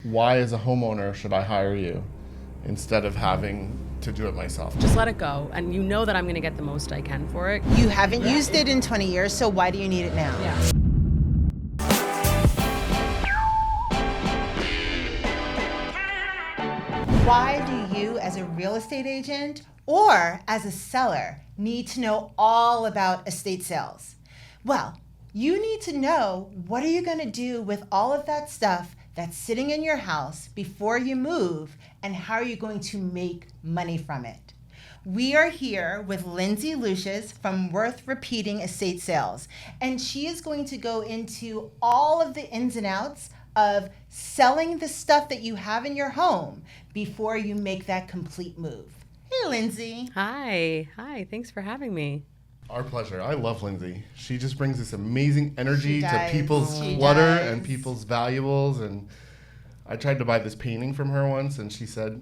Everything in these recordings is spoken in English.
Why, as a homeowner, should I hire you instead of having to do it myself? Just let it go, and you know that I'm going to get the most I can for it. You haven't used it in 20 years, so why do you need it now? Yeah. Why do you, as a real estate agent or as a seller, need to know all about estate sales? Well, you need to know what are you going to do with all of that stuff that's sitting in your house before you move, and how are you going to make money from it? We are here with Lyndsay Lucious from Worth Repeating Estate Sales, and she is going to go into all of the ins and outs of selling the stuff that you have in your home before you make that complete move. Hey, Lindsay. Hi. Thanks for having me. Our pleasure. I love Lindsay. She just brings this amazing energy to people's She clutter does. and people's valuables. And I tried to buy this painting from her once, and she said,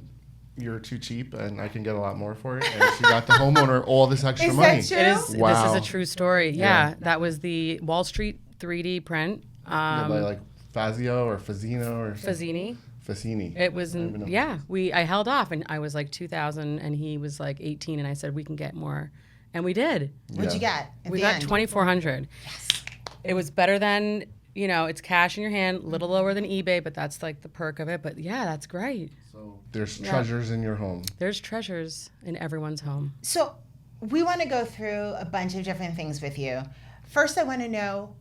"You're too cheap, and I can get a lot more for it." And she got the homeowner all this extra Is money. that true? This Wow. is a true story. Yeah. Yeah, that was the Wall Street 3D print. By like Fazio or Fazino or Fazzini. Fassini. It was, I don't even know. yeah. I held off, and I was like 2,000, and he was like 18, and I said we can get more, and we did. What'd you get at We the got end? 2,400. Yes. It was better than, it's cash in your hand, a little lower than eBay, but that's like the perk of it. But yeah, that's great. So there's treasures in your home. There's treasures in everyone's home. So we want to go through a bunch of different things with you. First, I want to know,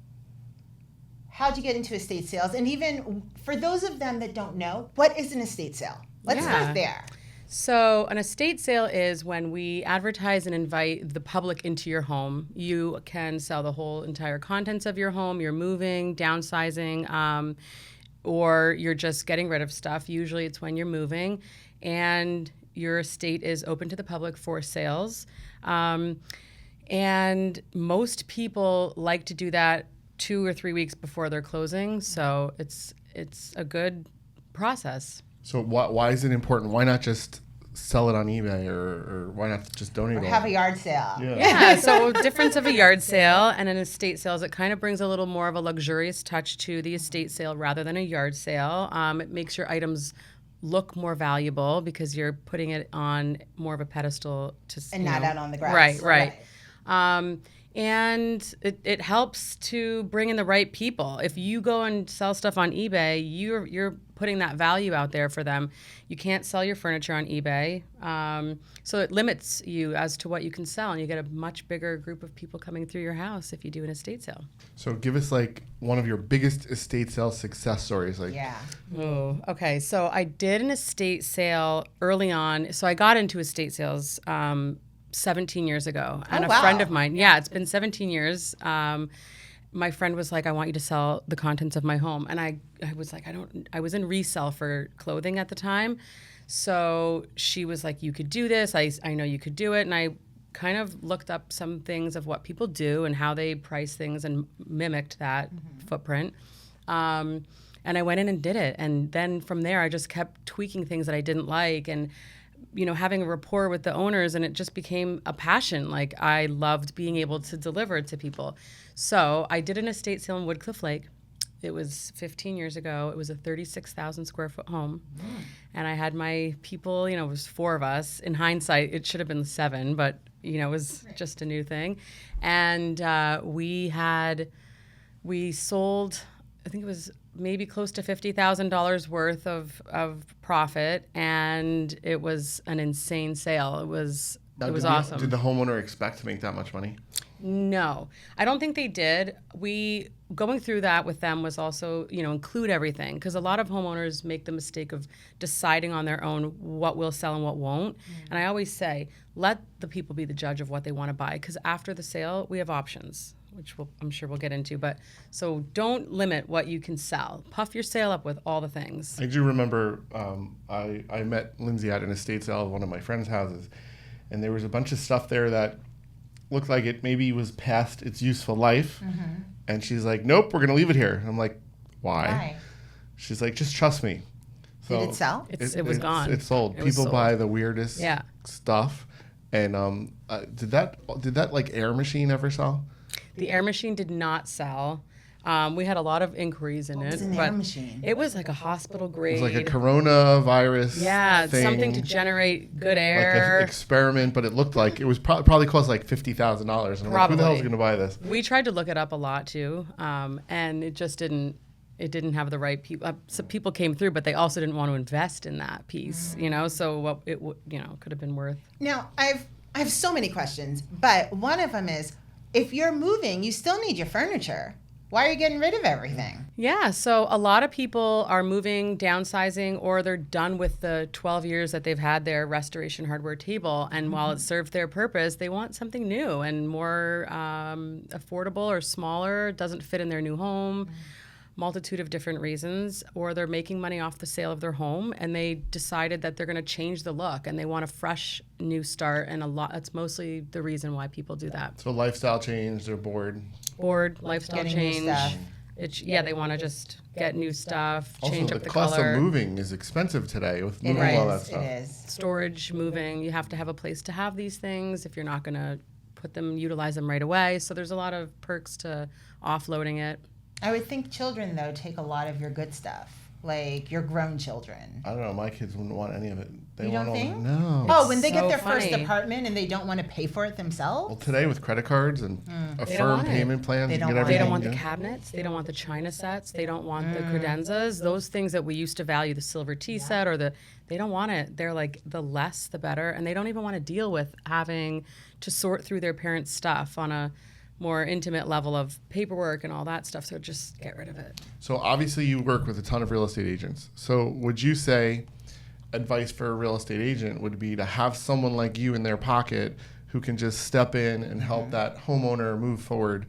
how'd you get into estate sales? And even for those of them that don't know, what is an estate sale? Let's Yeah. start there. So an estate sale is when we advertise and invite the public into your home. You can sell the whole entire contents of your home. You're moving, downsizing, or you're just getting rid of stuff. Usually it's when you're moving, and your estate is open to the public for sales. And most people like to do that 2 or 3 weeks before they're closing. So it's a good process. So why is it important? Why not just sell it on eBay, or why not just donate Or it? have a yard sale. Yeah, so difference of a yard sale and an estate sale is it kind of brings a little more of a luxurious touch to the estate sale rather than a yard sale. It makes your items look more valuable because you're putting it on more of a pedestal to And not out on the grass. Right. And it helps to bring in the right people. If you go and sell stuff on eBay, you're putting that value out there for them. You can't sell your furniture on eBay, so it limits you as to what you can sell, and you get a much bigger group of people coming through your house if you do an estate sale. So give us like one of your biggest estate sale success stories. Like, Yeah. Oh, okay. So I did an estate sale early on. So I got into estate sales 17 years ago. And Oh, a wow. friend of mine, it's been 17 years. My friend was like, I want you to sell the contents of my home. And I was like, I was in resell for clothing at the time. So she was like, you could do this. I know you could do it. And I kind of looked up some things of what people do and how they price things and mimicked that footprint. And I went in and did it. And then from there, I just kept tweaking things that I didn't like and, having a rapport with the owners, and it just became a passion. Like, I loved being able to deliver to people. So I did an estate sale in Woodcliff Lake. It was 15 years ago. It was a 36,000 square foot home. And I had my people, it was 4 of us. In hindsight, it should have been 7, but, it was just a new thing. And we sold, I think it was maybe close to $50,000 worth of profit, and it was an insane sale. It was awesome. Did the homeowner expect to make that much money? No, I don't think they did. Going through that with them was also, include everything, because a lot of homeowners make the mistake of deciding on their own what will sell and what won't. And I always say, let the people be the judge of what they want to buy, because after the sale, we have options, which I'm sure we'll get into. But so don't limit what you can sell. Puff your sale up with all the things. I do remember I met Lindsay at an estate sale at one of my friend's houses, and there was a bunch of stuff there that looked like it maybe was past its useful life. And she's like, nope, we're going to leave it here. I'm like, why? She's like, just trust me. So Did it sell? It was gone. It's sold. It was People sold. buy the weirdest Yeah. stuff. And did that like air machine ever sell? The air machine did not sell. We had a lot of inquiries in What it. was in their machine? It was like a hospital grade. It was like a coronavirus thing. Something to generate good Like air. an experiment, but it looked like it was probably cost like $50,000. And I'm like, who the hell is going to buy this? We tried to look it up a lot too, and it just didn't. It didn't have the right people. Some people came through, but they also didn't want to invest in that piece, you know. So what it could have been worth. Now, I have so many questions, but one of them is, if you're moving, you still need your furniture. Why are you getting rid of everything? Yeah, so a lot of people are moving, downsizing, or they're done with the 12 years that they've had their restoration hardware table. And while it served their purpose, they want something new and more affordable or smaller, doesn't fit in their new home. Multitude of different reasons, or they're making money off the sale of their home and they decided that they're going to change the look and they want a fresh new start, and that's mostly the reason why people do that. So lifestyle change, they're bored. Lifestyle Getting new change. stuff. They want to just get new stuff, change Also, up the the cost color. of moving is expensive today with It moving all that is. stuff. It is. Storage, moving, you have to have a place to have these things if you're not going to utilize them right away. So there's a lot of perks to offloading it. I would think children, though, take a lot of your good stuff, like your grown children. I don't know. My kids wouldn't want any of it. They You want don't all think? No. Oh, when they get so their first funny. apartment and they don't want to pay for it themselves? Well, today with credit cards and They don't firm want it. payment plans, They you don't get want it. They everything. don't want the yeah. cabinets. They don't want the china sets. They don't want the credenzas. Those things that we used to value, the silver tea set or they don't want it. They're like, the less, the better. And they don't even want to deal with having to sort through their parents' stuff on a more intimate level of paperwork and all that stuff. So just get rid of it. So obviously you work with a ton of real estate agents. So would you say advice for a real estate agent would be to have someone like you in their pocket who can just step in and help that homeowner move forward?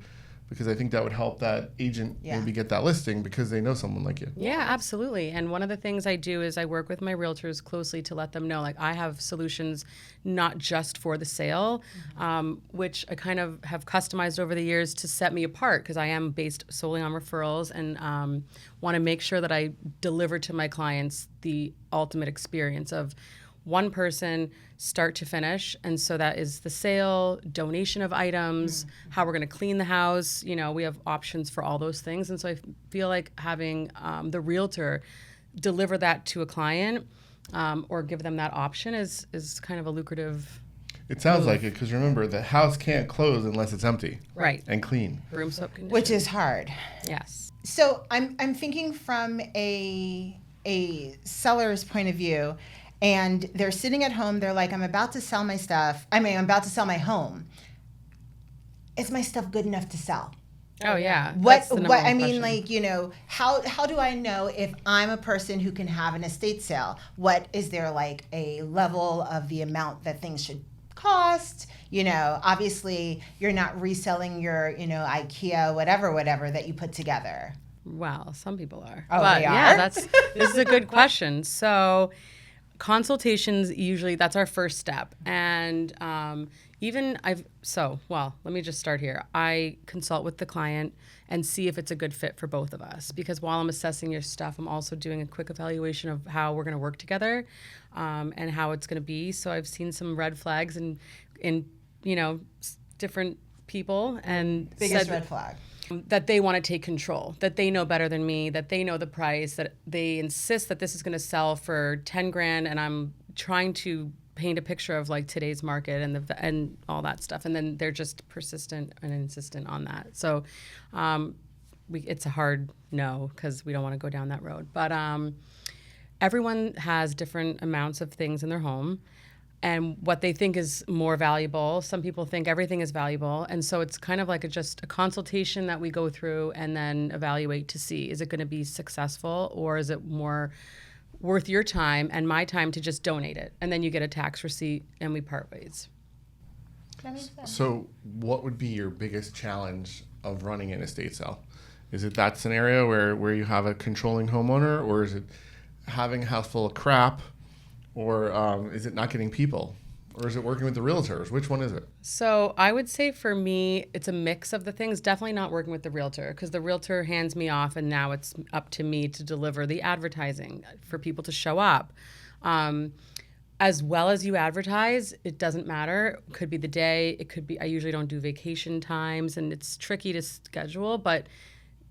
Because I think that would help that agent maybe get that listing because they know someone like you. Yeah, absolutely. And one of the things I do is I work with my realtors closely to let them know, like, I have solutions not just for the sale, which I kind of have customized over the years to set me apart because I am based solely on referrals and want to make sure that I deliver to my clients the ultimate experience of one person start to finish. And so that is the sale, donation of items, how we're going to clean the house. You know, we have options for all those things. And so I feel like having the realtor deliver that to a client or give them that option is kind of a lucrative. It sounds like it because remember, the house can't close unless it's empty Right. and clean. Room soap condition. Which is hard. Yes. So I'm thinking from a seller's point of view, and they're sitting at home. They're like, I'm about to sell my stuff. I'm about to sell my home. Is my stuff good enough to sell? Oh yeah. What That's the number what one I mean, question. like, you know, how do I know if I'm a person who can have an estate sale? What is there like a level of the amount that things should cost? You know, obviously you're not reselling your, you know, IKEA whatever that you put together. Well, some people are. Oh, but they yeah, are? this is a good question. So consultations, usually that's our first step. And let me just start here. I consult with the client and see if it's a good fit for both of us. Because while I'm assessing your stuff, I'm also doing a quick evaluation of how we're going to work together and how it's going to be. So I've seen some red flags in you know, different people and Biggest said red flag. that they want to take control, that they know better than me, that they know the price, that they insist that this is going to sell for 10 grand, and I'm trying to paint a picture of like today's market and all that stuff, and then they're just persistent and insistent on that. So it's a hard no because we don't want to go down that road. But everyone has different amounts of things in their home and what they think is more valuable. Some people think everything is valuable. And so it's kind of like just a consultation that we go through and then evaluate to see, is it going to be successful or is it more worth your time and my time to just donate it? And then you get a tax receipt and we part ways. That makes sense. So what would be your biggest challenge of running an estate sale? Is it that scenario where you have a controlling homeowner, or is it having a house full of crap? Or is it not getting people? Or is it working with the realtors? Which one is it? So I would say for me, it's a mix of the things. Definitely not working with the realtor because the realtor hands me off and now it's up to me to deliver the advertising for people to show up. As well as you advertise, it doesn't matter. It could be the day. It could be, I usually don't do vacation times and it's tricky to schedule, but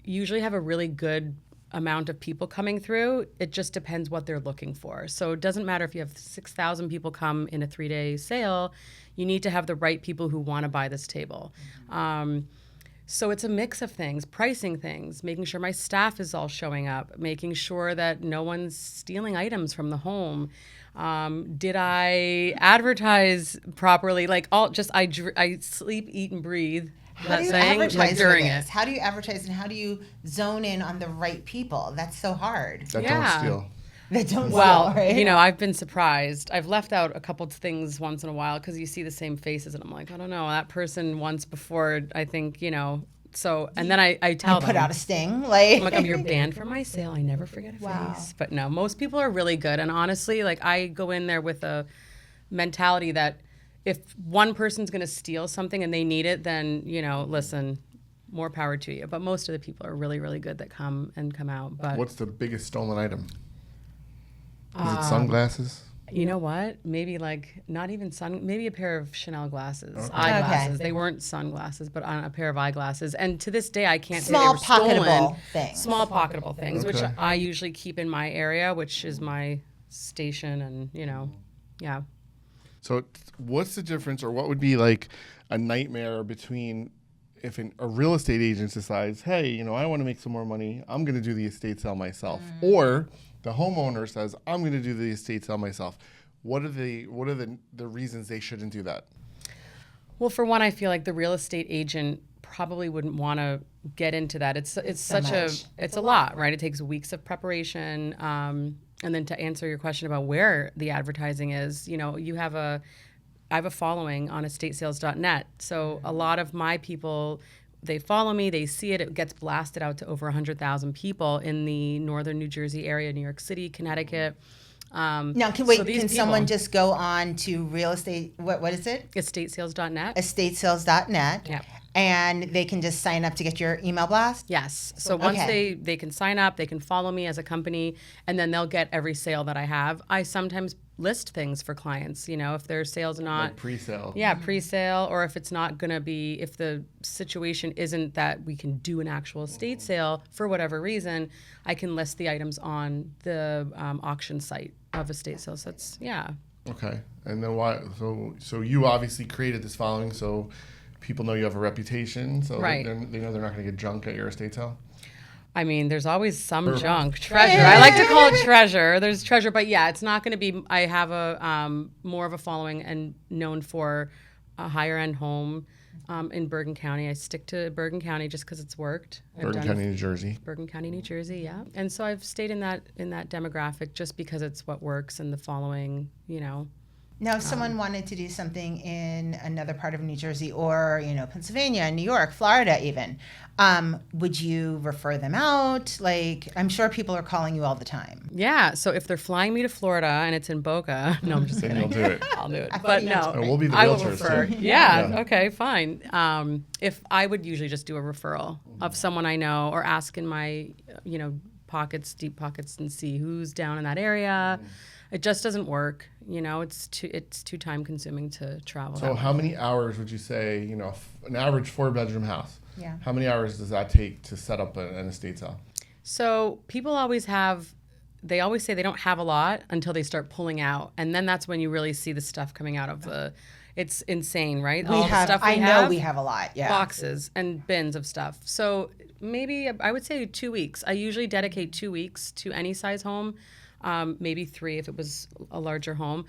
usually have a really good amount of people coming through. It just depends what they're looking for. So it doesn't matter if you have 6,000 people come in a 3-day sale, you need to have the right people who want to buy this table. So it's a mix of things, pricing things, making sure my staff is all showing up, making sure that no one's stealing items from the home. Did I advertise properly? Like I sleep, eat, and breathe. How do you advertise during it? How do you advertise and how do you zone in on the right people? That's so hard. That don't steal. That don't Well, steal, right? I've been surprised. I've left out a couple of things once in a while because you see the same faces and I'm like, I don't know, that person once before, I think, so, and then I tell them. Put out a sting. Like, I'm like, you're banned from my sale. I never forget a face. But no, most people are really good. And honestly, like I go in there with a mentality that if one person's going to steal something and they need it, then, listen, more power to you. But most of the people are really, really good that come out. But what's the biggest stolen item? Is it sunglasses? You know what? Maybe not even maybe a pair of Chanel glasses, eyeglasses. Okay. They weren't sunglasses, but on a pair of eyeglasses. And to this day, I can't small say they were stolen. pocketable things. Small pocketable things, which Okay. I usually keep in my area, which is my station, and yeah. So what's the difference, or what would be like a nightmare between if a real estate agent decides, hey, I want to make some more money, I'm going to do the estate sale myself, or the homeowner says, I'm going to do the estate sale myself. What are the reasons they shouldn't do that? Well, for one, I feel like the real estate agent probably wouldn't want to get into that. It's a lot, right? It takes weeks of preparation. And then to answer your question about where the advertising is, I have a following on estatesales.net. So a lot of my people, they follow me, they see it, it gets blasted out to over 100,000 people in the northern New Jersey area, New York City, Connecticut. Now, can someone just go on to real estate, what is it? Estatesales.net. Estatesales.net. Yeah. And they can just sign up to get your email blast? Yes. So once they can sign up, they can follow me as a company, and then they'll get every sale that I have. I sometimes list things for clients, if their sale's not Like pre-sale. Yeah, pre-sale, or if it's not going to be, if the situation isn't that we can do an actual estate sale for whatever reason, I can list the items on the auction site of estate sales. That's, yeah. Okay. And then why? So you obviously created this following, so people know you have a reputation, so Right. they know they're not going to get junk at your estate sale? I mean, there's always some junk. Treasure. I like to call it treasure. There's treasure, but yeah, it's not going to be, I have a more of a following and known for a higher end home in Bergen County. I stick to Bergen County just because it's worked. Bergen County, New Jersey. Bergen County, New Jersey, yeah. And so I've stayed in that demographic just because it's what works and the following, Now, if someone wanted to do something in another part of New Jersey or, Pennsylvania, New York, Florida even, would you refer them out? Like, I'm sure people are calling you all the time. Yeah, so if they're flying me to Florida and it's in Boca, no, I'm just Then kidding. you'll do it. I'll do it. But no, And we'll be the I will realtors, refer. too. Yeah, okay, fine. If I would usually just do a referral of someone I know or ask in my, deep pockets and see who's down in that area. It just doesn't work. It's too time consuming to travel. So how many hours would you say, an average 4-bedroom house? Yeah. How many hours does that take to set up an estate sale? So people they always say they don't have a lot until they start pulling out. And then that's when you really see the stuff coming out of it's insane, right? We have a lot, yeah. Boxes and bins of stuff. So maybe I would say 2 weeks. I usually dedicate 2 weeks to any size home. Maybe 3 if it was a larger home.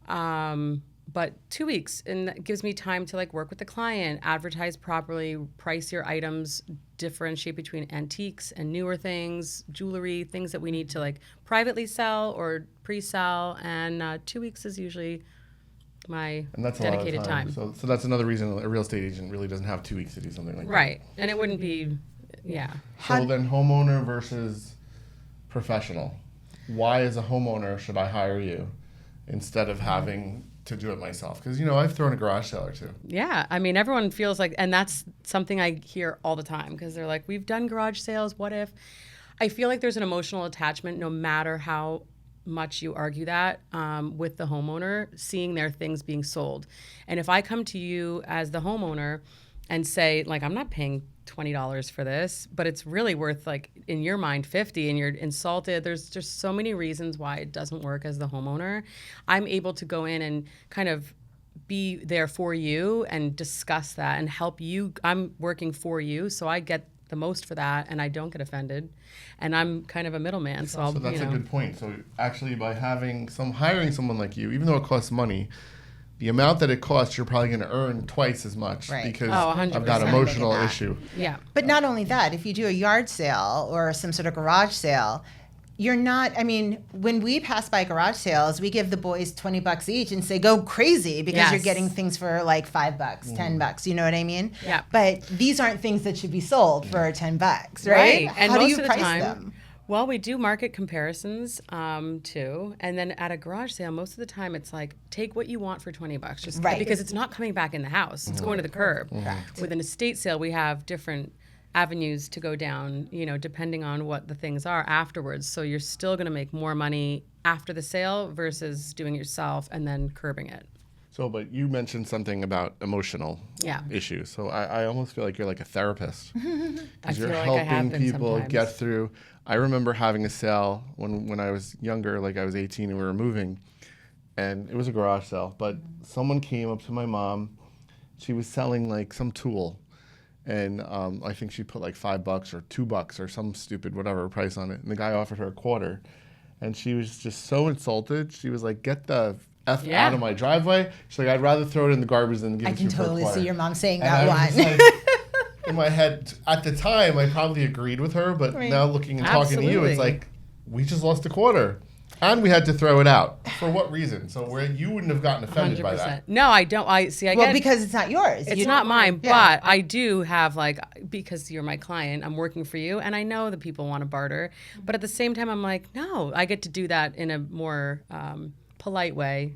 But 2 weeks, and that gives me time to work with the client, advertise properly, price your items, differentiate between antiques and newer things, jewelry, things that we need to privately sell or pre-sell. And 2 weeks is usually my And that's dedicated a lot of time. So that's another reason a real estate agent really doesn't have 2 weeks to do something like that. Right. And it wouldn't be, yeah. So then homeowner versus professional. Why as a homeowner should I hire you instead of having to do it myself? Because, I've thrown a garage sale or two. Yeah. I mean, everyone feels like, and that's something I hear all the time because they're like, we've done garage sales. What if? I feel like there's an emotional attachment no matter how much you argue that with the homeowner, seeing their things being sold. And if I come to you as the homeowner and say, I'm not paying $20 for this, but it's really worth, like, in your mind, 50, and you're insulted. There's just so many reasons why it doesn't work as the homeowner. I'm able to go in and kind of be there for you and discuss that and help you. I'm working for you, so I get the most for that, and I don't get offended, and I'm kind of a middleman. So that's a good point. So actually, by hiring someone like you, even though it costs money, the amount that it costs, you're probably going to earn twice as much because of that emotional issue. Yeah. But not only that, if you do a yard sale or some sort of garage sale, you're not, I mean, when we pass by garage sales, we give the boys $20 each and say, go crazy, because you're getting things for like $5, $10. You know what I mean? Yeah. But these aren't things that should be sold for $10, right? Right. And how do most you of the price time, them? well, we do market comparisons too, and then at a garage sale, most of the time it's like, take what you want for $20, just because it's not coming back in the house; it's going to the curb. With an estate sale, we have different avenues to go down, depending on what the things are afterwards. So you're still going to make more money after the sale versus doing it yourself and then curbing it. So, but you mentioned something about emotional issues. So I almost feel like you're like a therapist. I feel you're like I have helping been people sometimes. get through. I remember having a sale when I was younger, like I was 18 and we were moving, and it was a garage sale, but someone came up to my mom. She was selling like some tool, and I think she put like $5 or $2 or some stupid whatever price on it, and the guy offered her a quarter, and she was just so insulted. She was like, "Get the F out of my driveway." She's like, "I'd rather throw it in the garbage than give it to you for a quarter." I can totally see your mom saying and that one. Like, in my head, at the time, I probably agreed with her, but now looking and talking to you, it's like, we just lost a quarter. And we had to throw it out. For what reason? So where you wouldn't have gotten offended 100%. by that. No, I don't. Well, because it's not yours. It's not mine, but I do have, like, because you're my client, I'm working for you, and I know that people want to barter. But at the same time, I'm like, no, I get to do that in a more polite way,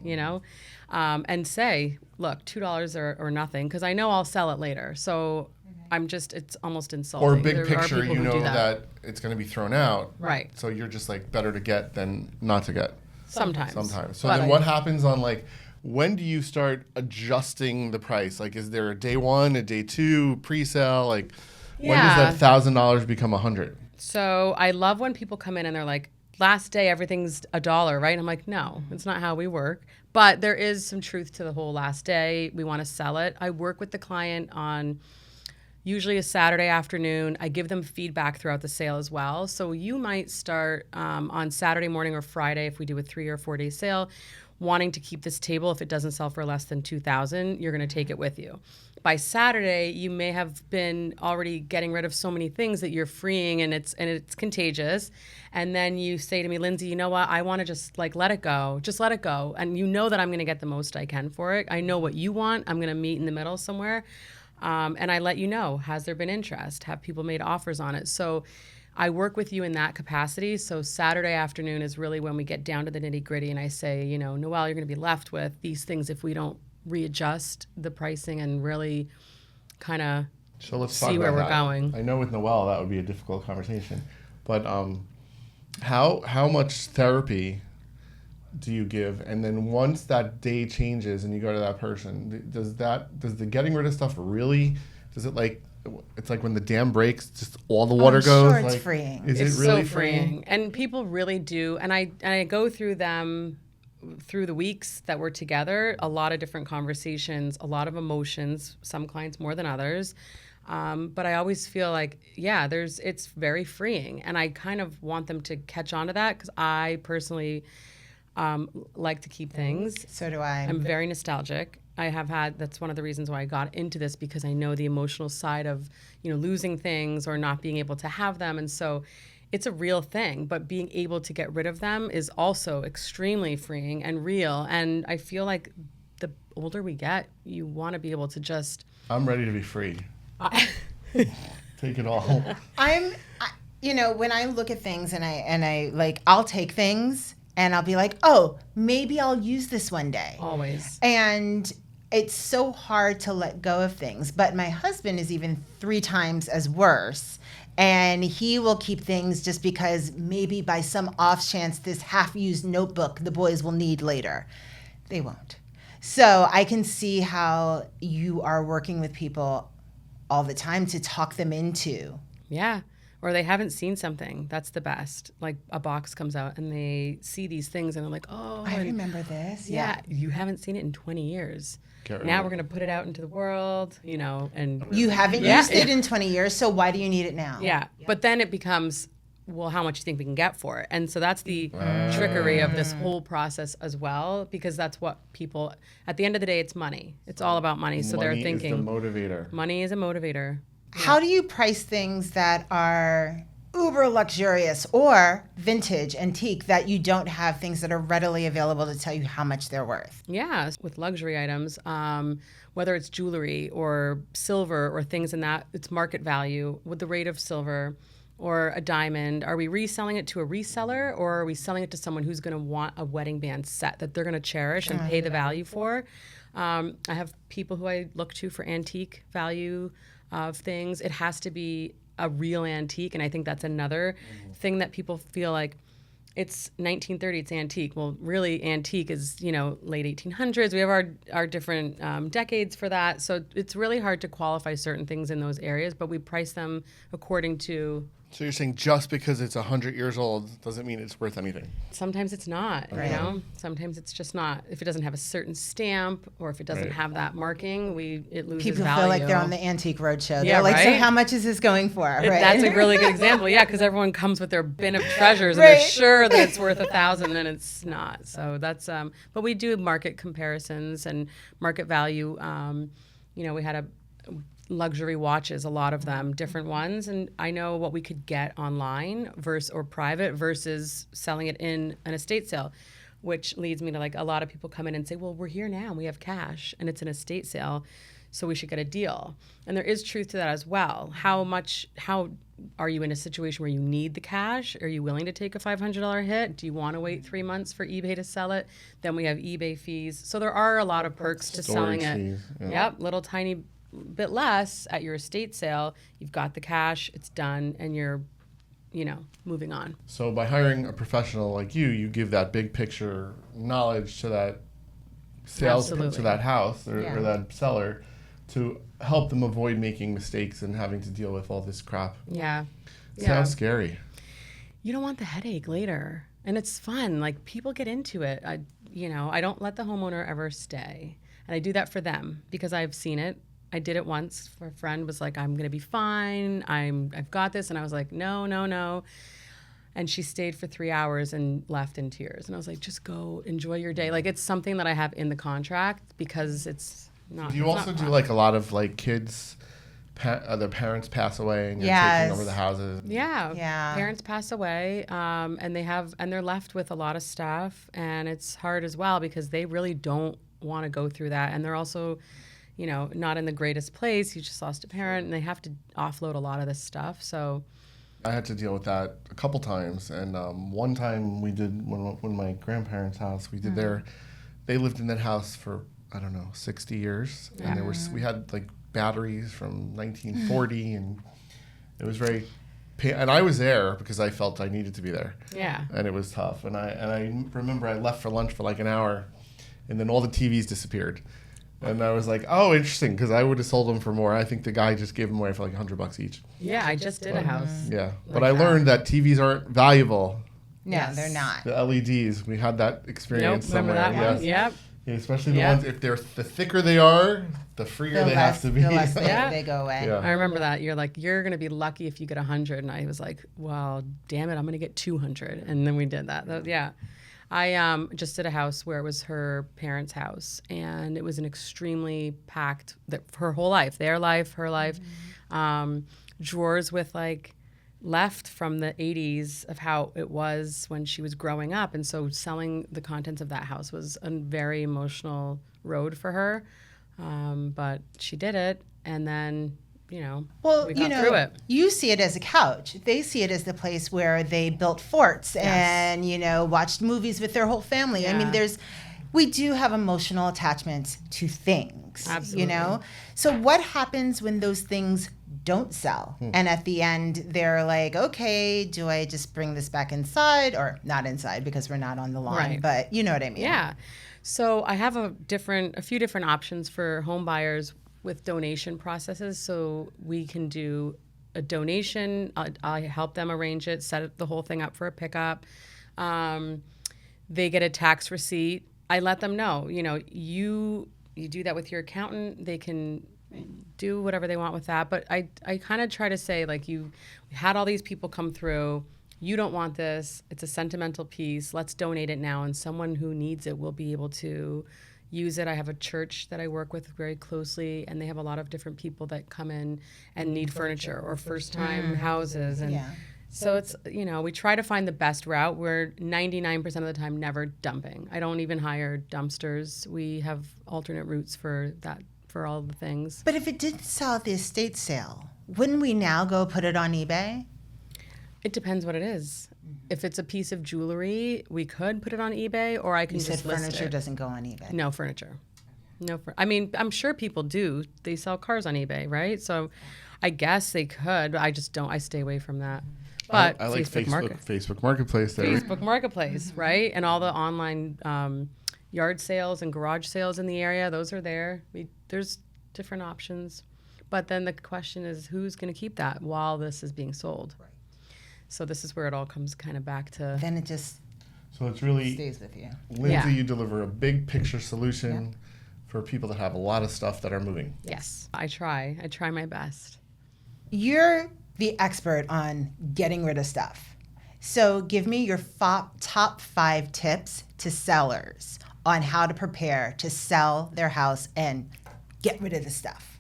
and say, look, $2 or nothing, because I know I'll sell it later. So it's almost insulting. Or big There are picture, people you who know do that it's going to be thrown out. Right. So you're just like, better to get than not to get. Sometimes. So then what happens on, like, when do you start adjusting the price? Like, is there a day one, a day two, pre-sale? Like, when does that $1,000 become $100? So I love when people come in and they're like, last day everything's $1, right? And I'm like, no, it's not how we work. But there is some truth to the whole last day. We want to sell it. I work with the client on usually a Saturday afternoon. I give them feedback throughout the sale as well. So you might start on Saturday morning or Friday, if we do a 3 or 4 day sale, wanting to keep this table. If it doesn't sell for less than $2,000, you're going to take it with you. By Saturday, you may have been already getting rid of so many things that you're freeing, and it's contagious. And then you say to me, Lindsay, you know what? I want to just let it go. Just let it go. And you know that I'm going to get the most I can for it. I know what you want. I'm going to meet in the middle somewhere. And I let you know, has there been interest? Have people made offers on it? So I work with you in that capacity. So Saturday afternoon is really when we get down to the nitty gritty, and I say, Noelle, you're going to be left with these things if we don't readjust the pricing and really kind of see where we're going. I know with Noelle that would be a difficult conversation, but how much therapy do you give? And then once that day changes and you go to that person, does the getting rid of stuff really, does it it's like when the dam breaks, just all the water goes? Sure, it's freeing. Is it's it really so freeing? And people really do. And I go through them through the weeks that we're together, a lot of different conversations, a lot of emotions, some clients more than others. But I always feel like, it's very freeing. And I kind of want them to catch on to that, because I personally like to keep things. So do I. I'm very nostalgic. That's one of the reasons why I got into this, because I know the emotional side of, losing things or not being able to have them. And so it's a real thing, but being able to get rid of them is also extremely freeing and real. And I feel like the older we get, you want to be able to just... I'm ready to be free. Take it all. When I look at things and I I'll take things and I'll be like, oh, maybe I'll use this one day. Always. And it's so hard to let go of things. But my husband is even 3 times as worse. And he will keep things just because maybe by some off chance this half-used notebook the boys will need later. They won't. So I can see how you are working with people all the time to talk them into. Yeah. Or they haven't seen something. That's the best. Like a box comes out and they see these things and they're like, oh, I remember this. yeah, you haven't seen it in 20 years. Get Now rid we're going to put it out into the world, you know, and You haven't Yeah. used it in 20 years, so why do you need it now? yeah. But then it becomes, well, how much do you think we can get for it? And so that's the trickery of this whole process as well, because that's what people, at the end of the day, it's money. It's all about money. So they're Money thinking is the motivator. money is a motivator. How do you price things that are uber luxurious or vintage, antique, that you don't have things that are readily available to tell you how much they're worth? Yeah, with luxury items, whether it's jewelry or silver or things in that, it's market value with the rate of silver or a diamond. Are we reselling it to a reseller, or are we selling it to someone who's going to want a wedding band set that they're going to cherish and pay the value for? I have people who I look to for antique value of things. It has to be a real antique, and I think that's another thing that people feel like it's 1930, it's antique. Well, really, antique is, you know, late 1800s. We have our different decades for that. So it's really hard to qualify certain things in those areas, but we price them according to. So you're saying just because it's 100 years old doesn't mean it's worth anything? Sometimes it's not, Right. you know? Sometimes it's just not. If it doesn't have a certain stamp or if it doesn't have that marking, it loses People value. feel like they're on the Antique Roadshow. Yeah, They're like, so right? how much is this going for? Right? That's a really good example, yeah, because everyone comes with their bin of treasures and they're Right. sure that it's worth $1,000 and it's not. So that's, but we do market comparisons and market value. You know, we had luxury watches, a lot of them, different ones, and I know what we could get online or private versus selling it in an estate sale, which leads me to, like, a lot of people come in and say, well, we're here now, we have cash, and it's an estate sale, so we should get a deal. And there is truth to that as well. How are you in a situation where you need the cash? Are you willing to take a $500 hit? Do you want to wait 3 months for eBay to sell it? Then we have eBay fees. So there are a lot of perks to selling Storage it. fees, yeah. Yep, little tiny bit less at your estate sale. You've got the cash, it's done, and you're, you know, moving on. So by hiring a professional like you give that big picture knowledge to that sales Absolutely. to that house or Yeah. that seller to help them avoid making mistakes and having to deal with all this crap. Yeah. Sounds scary. You don't want the headache later. And it's fun. Like, people get into it. I don't let the homeowner ever stay. And I do that for them because I've seen it. I did it once for a friend was like, I'm going to be fine. I've got this. And I was like, no. And she stayed for 3 hours and left in tears. And I was like, just go enjoy your day. Like, it's something that I have in the contract because it's not. Do you it's also not do fun. like a lot of like kids, their parents pass away and you're Yes. taking over the houses? Yeah. Yeah. Parents pass away, and they're left with a lot of stuff, and it's hard as well because they really don't want to go through that, and they're also, you know, not in the greatest place. You just lost a parent, and they have to offload a lot of this stuff. So. I had to deal with that a couple times, and one time we did when my grandparents' house we did they lived in that house for 60 years, and we had like batteries from 1940, and it was very. And I was there because I felt I needed to be there. Yeah. And it was tough, and I remember I left for lunch for like an hour, and then all the TVs disappeared. And I was like, oh, interesting, because I would have sold them for more. I think the guy just gave them away for like $100 each. Yeah, I just did a house. Yeah, but I learned that TVs aren't valuable. No, Yes. they're not. The LEDs, we had that experience Remember somewhere. that one? Yes. Yep. Yeah, especially the Yeah. ones, if the thicker they are, the freer they have to be. The less Yeah. they go away. Yeah. I remember that. You're like, you're going to be lucky if you get 100. And I was like, well, damn it, I'm going to get 200. And then we did that. Yeah. I just did a house where it was her parents' house, and it was an extremely packed, her whole life, their life, her life, drawers with like left from the 80s of how it was when she was growing up. And so selling the contents of that house was a very emotional road for her. But she did it, and then, you know, Well, we you got through know, it. you see it as a couch. They see it as the place where they built forts and, you know, watched movies with their whole family. I mean, Yeah. we do have emotional attachments to things, Absolutely. you know? So what happens when those things don't sell? And at the end, they're like, okay, do I just bring this back inside, or not inside because we're not on the lawn, Right. but you know what I mean? Yeah. So I have a few different options for home buyers. with donation processes. So we can do a donation. I help them arrange it, set the whole thing up for a pickup. They get a tax receipt. I let them know, you do that with your accountant. They can do whatever they want with that. But I kind of try to say, like, we had all these people come through. You don't want this. It's a sentimental piece. Let's donate it now. And someone who needs it will be able to use it. I have a church that I work with very closely, and they have a lot of different people that come in and need furniture or first-time houses. And so it's, we try to find the best route. We're 99% of the time never dumping. I don't even hire dumpsters. We have alternate routes for that, for all the things. But if it didn't sell at the estate sale, wouldn't we now go put it on eBay? It depends what it is. If it's a piece of jewelry, we could put it on eBay, or I can You said just list furniture it. doesn't go on eBay. No furniture. I mean, I'm sure people do. They sell cars on eBay, right? So I guess they could. I just don't. I stay away from that. But I like Facebook Marketplace there. Facebook Marketplace, right? And all the online yard sales and garage sales in the area, those are there. There's different options. But then the question is, who's going to keep that while this is being sold? Right. So this is where it all comes kind of back to. Then it just So it's really, stays with you. Lindsay, you deliver a big picture solution for people that have a lot of stuff that are moving. Yes, I try. I try my best. You're the expert on getting rid of stuff. So give me your top 5 tips to sellers on how to prepare to sell their house and get rid of the stuff.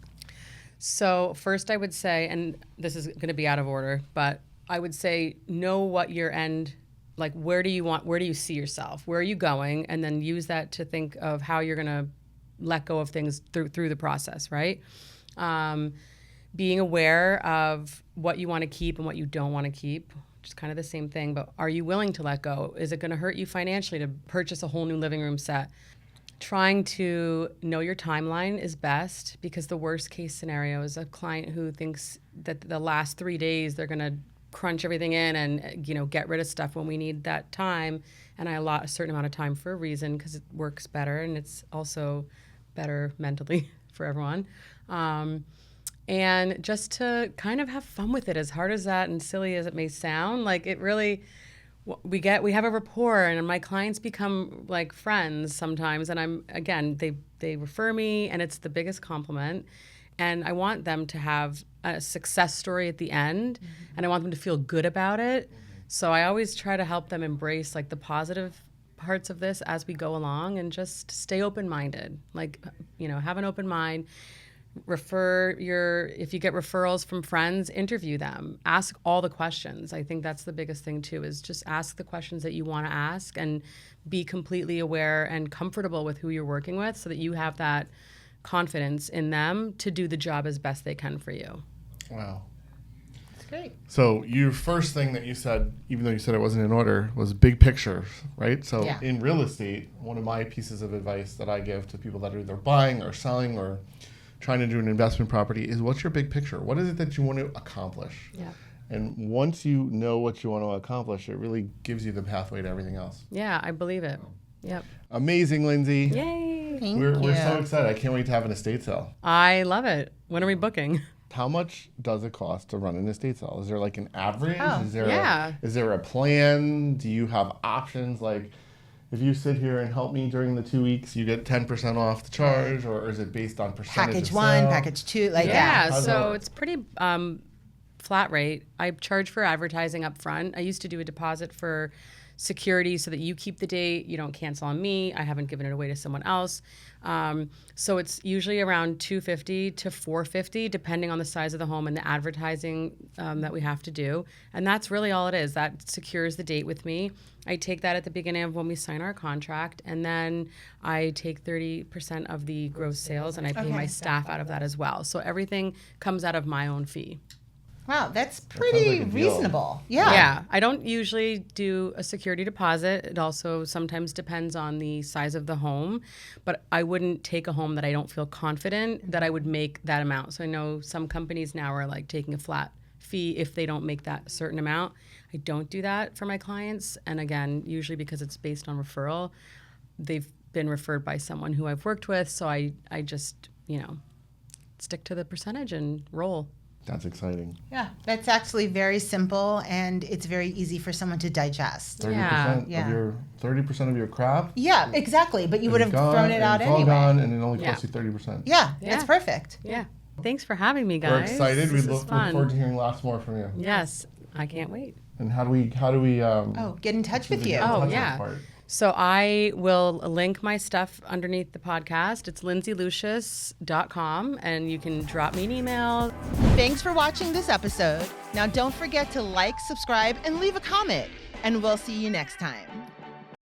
So first I would say, and this is going to be out of order, but I would say know what your end, like where do you see yourself? Where are you going? And then use that to think of how you're going to let go of things through the process, right? Being aware of what you want to keep and what you don't want to keep, which is kind of the same thing, but are you willing to let go? Is it going to hurt you financially to purchase a whole new living room set? Trying to know your timeline is best, because the worst case scenario is a client who thinks that the last 3 days they're going to crunch everything in and get rid of stuff when we need that time. And I allot a certain amount of time for a reason, because it works better and it's also better mentally for everyone. And just to kind of have fun with it, as hard as that and silly as it may sound, like it really, we have a rapport, and my clients become like friends sometimes. And they refer me, and it's the biggest compliment. And I want them to have a success story at the end, and I want them to feel good about it. So I always try to help them embrace like the positive parts of this as we go along, and just stay open-minded. Like, have an open mind. If you get referrals from friends, interview them. Ask all the questions. I think that's the biggest thing too, is just ask the questions that you want to ask, and be completely aware and comfortable with who you're working with, so that you have that confidence in them to do the job as best they can for you. Wow. That's great. So your first thing that you said, even though you said it wasn't in order, was big picture, right? So in real estate, one of my pieces of advice that I give to people that are either buying or selling or trying to do an investment property is, what's your big picture? What is it that you want to accomplish? Yeah. And once you know what you want to accomplish, it really gives you the pathway to everything else. Yeah, I believe it. Yep. Amazing, Lindsay. Yay. We're so excited. I can't wait to have an estate sale. I love it. When are we booking? How much does it cost to run an estate sale? Is there like an average? Oh, Is there a plan? Do you have options? Like, if you sit here and help me during the 2 weeks, you get 10% off the charge, or is it based on percentage Package of 1, sale? package 2, like Yeah, that. so it's pretty flat rate. I charge for advertising up front. I used to do a deposit for security so that you keep the date, you don't cancel on me, I haven't given it away to someone else. So it's usually around $250 to $450, depending on the size of the home and the advertising that we have to do. And that's really all it is. That secures the date with me. I take that at the beginning of when we sign our contract, and then I take 30% of the gross sales, and I pay my staff out of that as well. So everything comes out of my own fee. Wow, that's sounds pretty like a deal. reasonable. Yeah. Yeah, I don't usually do a security deposit. It also sometimes depends on the size of the home, but I wouldn't take a home that I don't feel confident that I would make that amount. So I know some companies now are like taking a flat fee if they don't make that certain amount. I don't do that for my clients. And again, usually because it's based on referral, they've been referred by someone who I've worked with. So I just, stick to the percentage and roll. That's exciting. Yeah, that's actually very simple, and it's very easy for someone to digest. 30% Yeah. of your 30% of your crap. Yeah, exactly. But you would have gone, thrown it and out it's anyway. all gone, and it only Yeah. costs you 30%. Yeah, Yeah. that's perfect. Yeah. Thanks for having me, guys. We're excited. We This look is fun. forward to hearing lots more from you. Yes, I can't wait. And how do we Oh, get in touch with you. Oh, touch yeah. that part? So I will link my stuff underneath the podcast. It's lyndsaylucious.com, and you can drop me an email. Thanks for watching this episode. Now don't forget to like, subscribe, and leave a comment. And we'll see you next time.